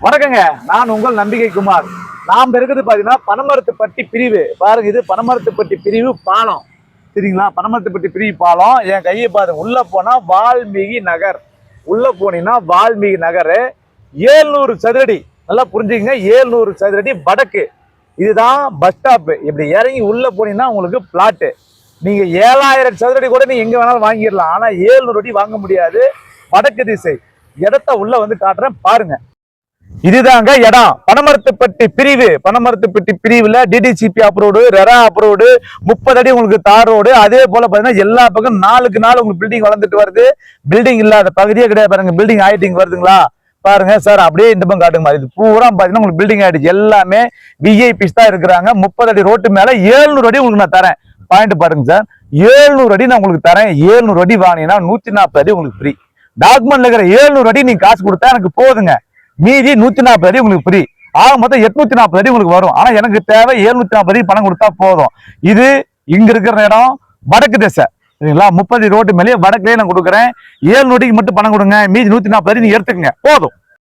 வணக்கங்க, நான் உங்கள் நம்பிக்கை குமார். நாம் இருக்கிறது பாத்தீங்கன்னா பனமரத்துப்பட்டி பிரிவு. பாருங்க, இது பனமரத்துப்பட்டி பிரிவு பாலம். சரிங்களா? பனமரத்துப்பட்டி பிரிவு பாலம். என் கையை பாருங்க. உள்ள போனா வால்மீகி நகர். உள்ள போனீங்கன்னா வால்மீகி நகர் 700 சதுரடி. நல்லா புரிஞ்சுக்கங்க, 700 சதுரடி வடக்கு. இதுதான் பஸ் ஸ்டாப். இப்படி இறங்கி உள்ள போனீங்கன்னா உங்களுக்கு பிளாட்டு. நீங்க 7000 சதுரடி கூட நீங்க எங்க வேணாலும் வாங்கிடலாம். ஆனா 700 அடி வாங்க முடியாது. வடக்கு திசை இடத்த உள்ள வந்து காட்டுறேன் பாருங்க. இதுதாங்க இடம். பனமரத்துப்பட்டி பிரிவு. பனமரத்துப்பட்டி பிரிவுல டிடிசிபி அப்ரூவ்டு, ரெரா அப்ரூவ்டு, 30 அடி உங்களுக்கு தார் ரோடு. அதே போல பாத்தீங்கன்னா எல்லா பக்கம் நாளுக்கு நாள் உங்களுக்கு பில்டிங் வளர்ந்துட்டு வருது. பில்டிங் இல்லாத பகுதியே கிடையாது. பாருங்க, பில்டிங் ஆயிட்டிங் வருதுங்களா? பாருங்க சார், அப்படியே இந்த பக்கம் காட்டுங்க. இது பூரா பாத்தீங்கன்னா உங்களுக்கு பில்டிங் ஆயிடுச்சு. எல்லாமே விஐபிஸ் தான் இருக்கிறாங்க. 30 அடி ரோட்டு மேல 700 அடி உங்களுக்கு நான் தரேன். பாயிண்ட் பாருங்க சார், 700 அடி நான் உங்களுக்கு தரேன். 700 அடி வாங்கினீங்கன்னா 140 அடி உங்களுக்கு ஃப்ரீ. டாக்குமெண்ட்ல இருக்கிற 700 அடி நீங்க காசு கொடுத்தா எனக்கு போதுங்க. மீதி 140 அடி உங்களுக்கு ஃப்ரீ. ஆக மொத்தம் 840 அடி உங்களுக்கு வரும். ஆனா எனக்கு தேவை 740 அடி பணம் கொடுத்தா போதும். இது இங்க இருக்கிற இடம் வடக்கு திசை. சரிங்களா? 30 ரோட்டு மேலேயே வடக்குலயே நான் கொடுக்குறேன். 700 அடிக்கு மட்டும் பணம் கொடுங்க. மீதி 140 அடி நீங்க எடுத்துக்கங்க, போதும்.